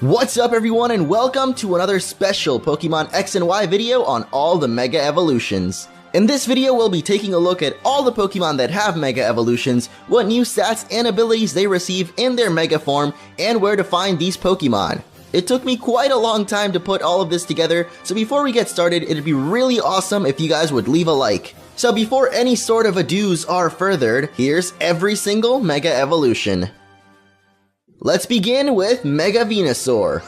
What's up everyone and welcome to another special Pokemon X and Y video on all the Mega Evolutions. In this video we'll be taking a look at all the Pokemon that have Mega Evolutions, what new stats and abilities they receive in their Mega form, and where to find these Pokemon. It took me quite a long time to put all of this together, so before we get started it'd be really awesome if you guys would leave a like. So before any sort of ados are furthered, here's every single Mega Evolution. Let's begin with Mega Venusaur.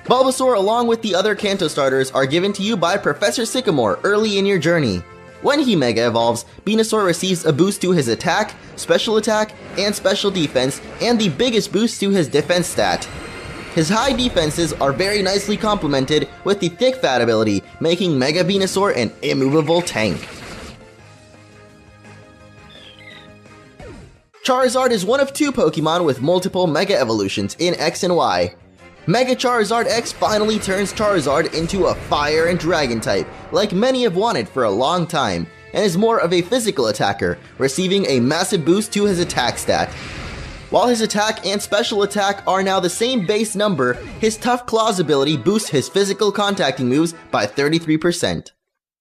Bulbasaur along with the other Kanto starters are given to you by Professor Sycamore early in your journey. When he Mega Evolves, Venusaur receives a boost to his attack, special attack, and special defense, and the biggest boost to his defense stat. His high defenses are very nicely complemented with the Thick Fat ability, making Mega Venusaur an immovable tank. Charizard is one of two Pokemon with multiple Mega Evolutions in X and Y. Mega Charizard X finally turns Charizard into a Fire and Dragon type, like many have wanted for a long time, and is more of a physical attacker, receiving a massive boost to his attack stat. While his attack and special attack are now the same base number, his Tough Claws ability boosts his physical contacting moves by 33%.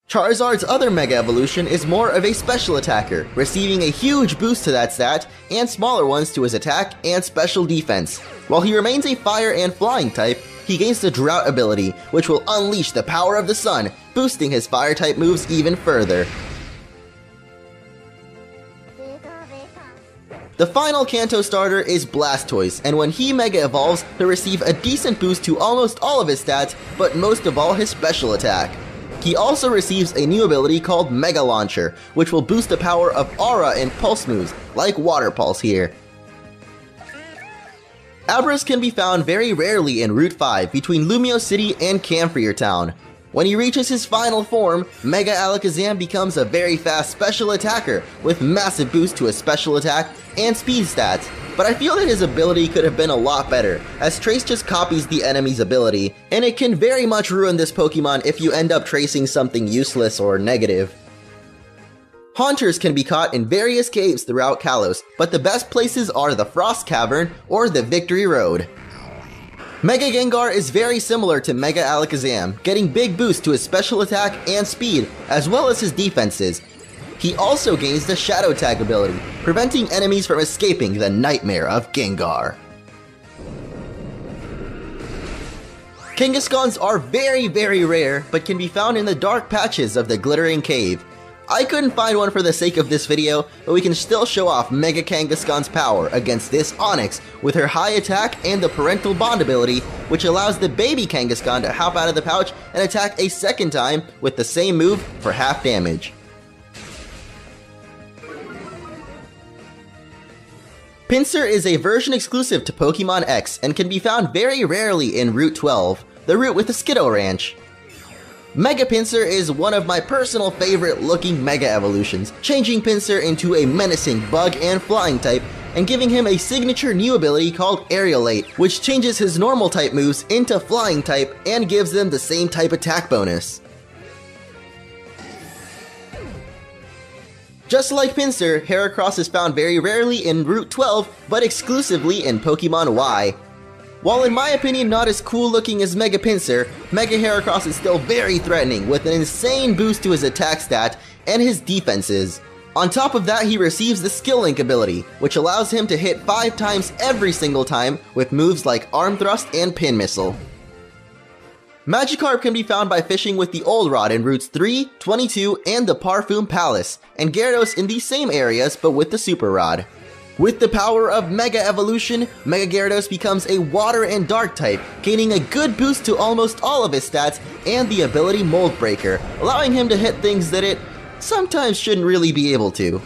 Charizard's other Mega Evolution is more of a special attacker, receiving a huge boost to that stat, and smaller ones to his attack and special defense. While he remains a Fire and Flying type, he gains the Drought ability, which will unleash the power of the sun, boosting his Fire type moves even further. The final Kanto starter is Blastoise, and when he Mega Evolves, he'll receive a decent boost to almost all of his stats, but most of all his special attack. He also receives a new ability called Mega Launcher, which will boost the power of Aura and Pulse moves, like Water Pulse here. Abras can be found very rarely in Route 5 between Lumio City and Camphrier Town. When he reaches his final form, Mega Alakazam becomes a very fast special attacker with massive boost to his special attack and speed stats, but I feel that his ability could have been a lot better, as Trace just copies the enemy's ability, and it can very much ruin this Pokemon if you end up tracing something useless or negative. Haunters can be caught in various caves throughout Kalos, but the best places are the Frost Cavern or the Victory Road. Mega Gengar is very similar to Mega Alakazam, getting big boosts to his special attack and speed, as well as his defenses. He also gains the Shadow Tag ability, preventing enemies from escaping the nightmare of Gengar. Kangaskhans are very rare, but can be found in the dark patches of the Glittering Cave. I couldn't find one for the sake of this video, but we can still show off Mega Kangaskhan's power against this Onix with her high attack and the Parental Bond ability, which allows the baby Kangaskhan to hop out of the pouch and attack a second time with the same move for half damage. Pinsir is a version exclusive to Pokemon X and can be found very rarely in Route 12, the route with the Skiddo Ranch. Mega Pinsir is one of my personal favorite looking Mega Evolutions, changing Pinsir into a menacing bug and flying type and giving him a signature new ability called Aerialate, which changes his normal type moves into flying type and gives them the same type attack bonus. Just like Pinsir, Heracross is found very rarely in Route 12, but exclusively in Pokemon Y. While in my opinion not as cool looking as Mega Pinsir, Mega Heracross is still very threatening with an insane boost to his attack stat and his defenses. On top of that, he receives the Skill Link ability, which allows him to hit 5 times every single time with moves like Arm Thrust and Pin Missile. Magikarp can be found by fishing with the Old Rod in Routes 3, 22, and the Parfume Palace, and Gyarados in these same areas but with the Super Rod. With the power of Mega Evolution, Mega Gyarados becomes a Water and Dark type, gaining a good boost to almost all of his stats and the ability Mold Breaker, allowing him to hit things that it sometimes shouldn't really be able to.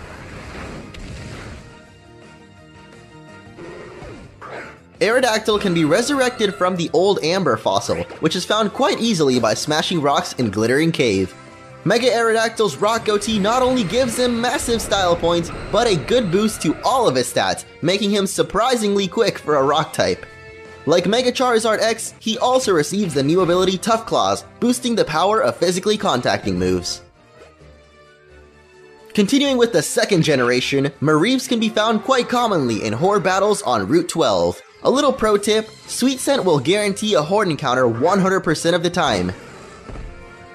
Aerodactyl can be resurrected from the old Amber fossil, which is found quite easily by smashing rocks in Glittering Cave. Mega Aerodactyl's Rock Goatee not only gives him massive style points, but a good boost to all of his stats, making him surprisingly quick for a rock type. Like Mega Charizard X, he also receives the new ability Tough Claws, boosting the power of physically contacting moves. Continuing with the second generation, Mareeves can be found quite commonly in horde battles on Route 12. A little pro tip, Sweet Scent will guarantee a horde encounter 100% of the time.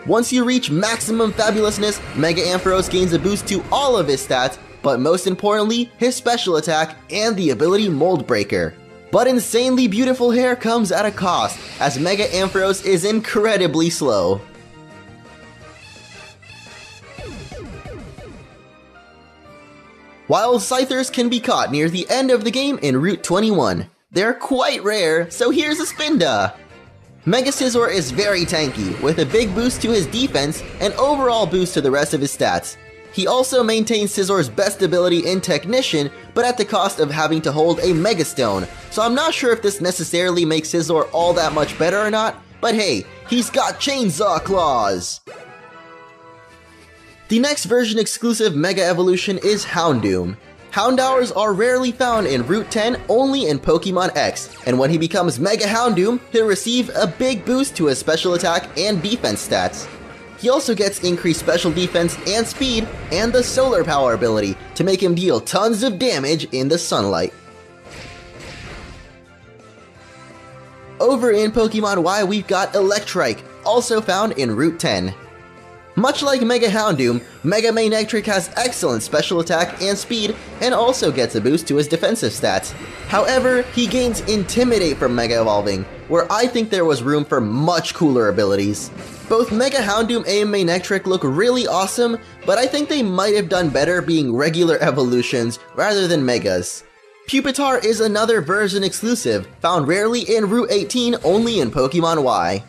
Once you reach maximum fabulousness, Mega Ampharos gains a boost to all of his stats, but most importantly, his special attack and the ability Mold Breaker. But insanely beautiful hair comes at a cost, as Mega Ampharos is incredibly slow. While Scythers can be caught near the end of the game in Route 21, they're quite rare, so here's a Spinda! Mega Scizor is very tanky, with a big boost to his defense and overall boost to the rest of his stats. He also maintains Scizor's best ability in Technician, but at the cost of having to hold a Mega Stone, so I'm not sure if this necessarily makes Scizor all that much better or not, but hey, he's got Chainsaw Claws! The next version exclusive Mega Evolution is Houndoom. Houndours are rarely found in Route 10 only in Pokémon X, and when he becomes Mega Houndoom, he'll receive a big boost to his special attack and defense stats. He also gets increased special defense and speed, and the solar power ability to make him deal tons of damage in the sunlight. Over in Pokemon Y, we've got Electrike, also found in Route 10. Much like Mega Houndoom, Mega Manectric has excellent special attack and speed, and also gets a boost to his defensive stats. However, he gains Intimidate from Mega Evolving, where I think there was room for much cooler abilities. Both Mega Houndoom and Manectric look really awesome, but I think they might have done better being regular evolutions rather than Megas. Pupitar is another version exclusive, found rarely in Route 18 only in Pokemon Y.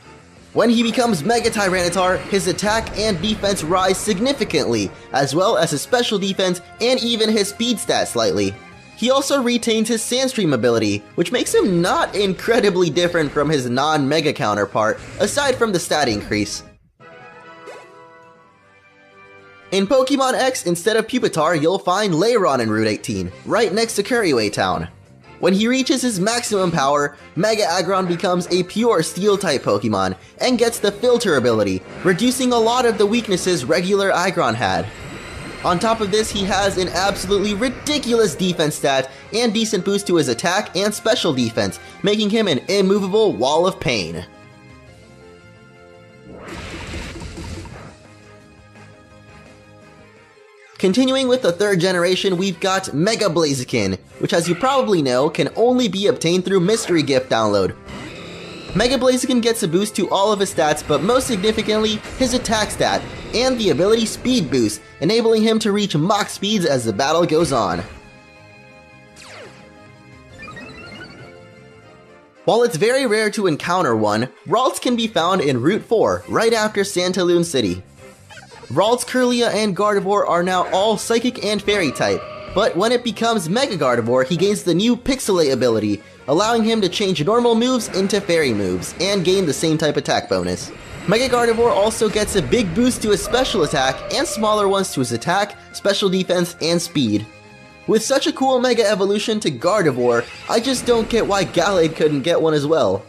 When he becomes Mega Tyranitar, his attack and defense rise significantly, as well as his special defense and even his speed stat slightly. He also retains his Sandstream ability, which makes him not incredibly different from his non-Mega counterpart, aside from the stat increase. In Pokemon X, instead of Pupitar, you'll find Lairon in Route 18, right next to Kuriway Town. When he reaches his maximum power, Mega Aggron becomes a pure Steel-type Pokemon, and gets the Filter ability, reducing a lot of the weaknesses regular Aggron had. On top of this, he has an absolutely ridiculous defense stat and decent boost to his attack and special defense, making him an immovable wall of pain. Continuing with the third generation, we've got Mega Blaziken, which as you probably know, can only be obtained through Mystery Gift download. Mega Blaziken gets a boost to all of his stats, but most significantly, his attack stat, and the ability Speed Boost, enabling him to reach Mach speeds as the battle goes on. While it's very rare to encounter one, Ralts can be found in Route 4, right after Santaloon City. Ralts, Kirlia, and Gardevoir are now all Psychic and Fairy type, but when it becomes Mega Gardevoir, he gains the new Pixelate ability, allowing him to change normal moves into Fairy moves, and gain the same type attack bonus. Mega Gardevoir also gets a big boost to his special attack, and smaller ones to his attack, special defense, and speed. With such a cool Mega evolution to Gardevoir, I just don't get why Gallade couldn't get one as well.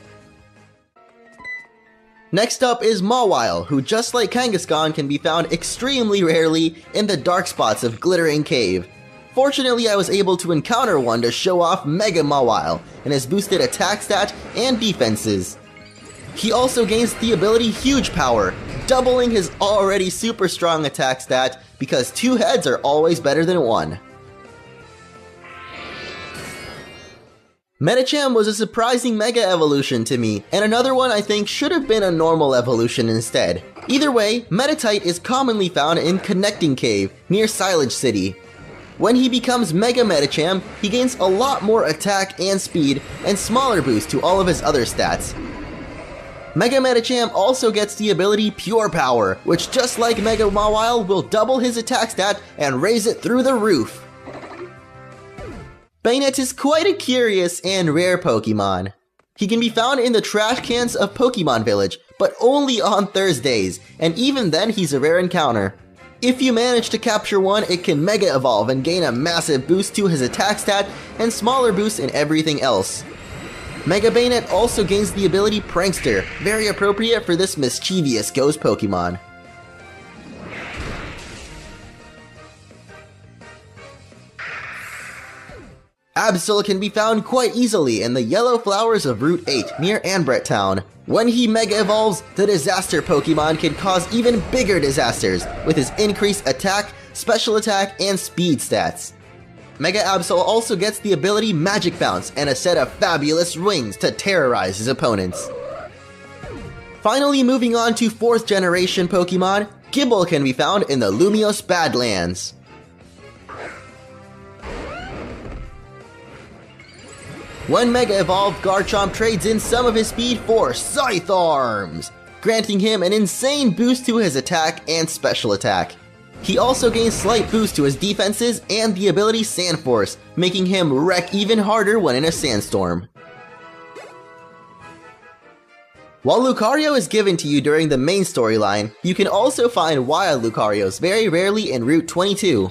Next up is Mawile, who just like Kangaskhan can be found extremely rarely in the dark spots of Glittering Cave. Fortunately, I was able to encounter one to show off Mega Mawile and his boosted attack stat and defenses. He also gains the ability Huge Power, doubling his already super strong attack stat because 2 heads are always better than 1. Medicham was a surprising Mega evolution to me, and another one I think should have been a normal evolution instead. Either way, Meditite is commonly found in Connecting Cave, near Silage City. When he becomes Mega Medicham, he gains a lot more attack and speed, and smaller boost to all of his other stats. Mega Medicham also gets the ability Pure Power, which just like Mega Mawile will double his attack stat and raise it through the roof. Banette is quite a curious and rare Pokemon. He can be found in the trash cans of Pokemon Village, but only on Thursdays, and even then he's a rare encounter. If you manage to capture one, it can Mega Evolve and gain a massive boost to his attack stat and smaller boosts in everything else. Mega Banette also gains the ability Prankster, very appropriate for this mischievous ghost Pokemon. Absol can be found quite easily in the yellow flowers of Route 8 near Anbret Town. When he Mega Evolves, the Disaster Pokemon can cause even bigger disasters with his increased attack, special attack, and speed stats. Mega Absol also gets the ability Magic Bounce and a set of fabulous wings to terrorize his opponents. Finally, moving on to 4th generation Pokemon, Gible can be found in the Lumiose Badlands. When Mega Evolved, Garchomp trades in some of his speed for Scythe Arms, granting him an insane boost to his attack and special attack. He also gains slight boost to his defenses and the ability Sand Force, making him wreck even harder when in a sandstorm. While Lucario is given to you during the main storyline, you can also find Wild Lucarios very rarely in Route 22.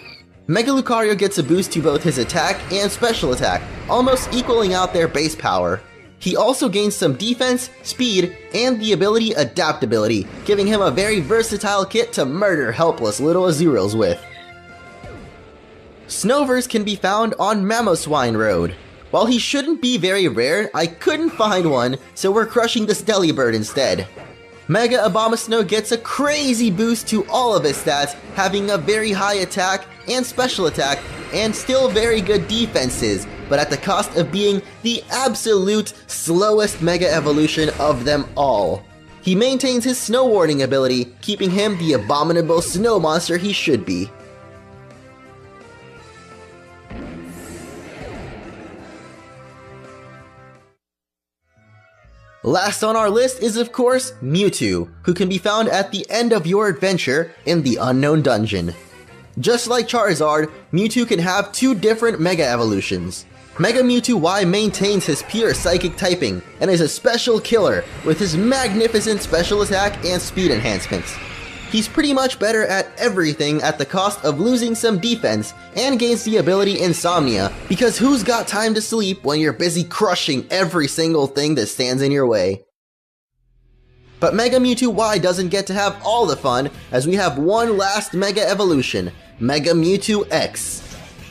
Mega Lucario gets a boost to both his attack and special attack, almost equaling out their base power. He also gains some defense, speed, and the ability Adaptability, giving him a very versatile kit to murder helpless little Azuros with. Snover's can be found on Mamoswine Road. While he shouldn't be very rare, I couldn't find one, so we're crushing this Delibird instead. Mega Abomasnow gets a crazy boost to all of his stats, having a very high attack and special attack, and still very good defenses, but at the cost of being the absolute slowest Mega Evolution of them all. He maintains his Snow Warding ability, keeping him the abominable snow monster he should be. Last on our list is of course Mewtwo, who can be found at the end of your adventure in the Unknown Dungeon. Just like Charizard, Mewtwo can have 2 different Mega Evolutions. Mega Mewtwo Y maintains his pure Psychic typing and is a special killer with his magnificent special attack and speed enhancements. He's pretty much better at everything at the cost of losing some defense and gains the ability Insomnia, because who's got time to sleep when you're busy crushing every single thing that stands in your way? But Mega Mewtwo Y doesn't get to have all the fun, as we have one last Mega Evolution, Mega Mewtwo X.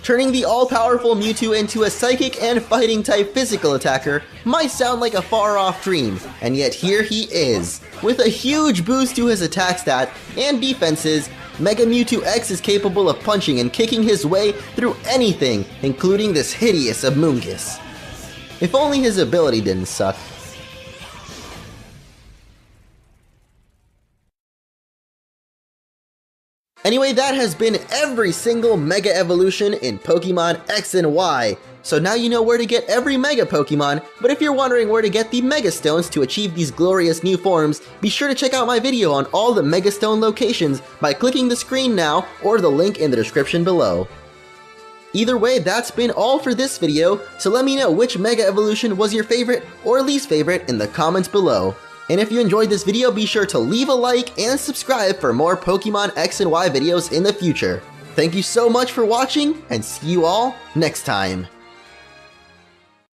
Turning the all-powerful Mewtwo into a Psychic and Fighting-type physical attacker might sound like a far-off dream, and yet here he is. With a huge boost to his attack stat and defenses, Mega Mewtwo X is capable of punching and kicking his way through anything, including this hideous Amoonguss. If only his ability didn't suck. Anyway, that has been every single Mega Evolution in Pokemon X and Y. So now you know where to get every Mega Pokemon, but if you're wondering where to get the Mega Stones to achieve these glorious new forms, be sure to check out my video on all the Mega Stone locations by clicking the screen now or the link in the description below. Either way, that's been all for this video, so let me know which Mega Evolution was your favorite or least favorite in the comments below. And if you enjoyed this video, be sure to leave a like and subscribe for more Pokemon X and Y videos in the future. Thank you so much for watching, and see you all next time.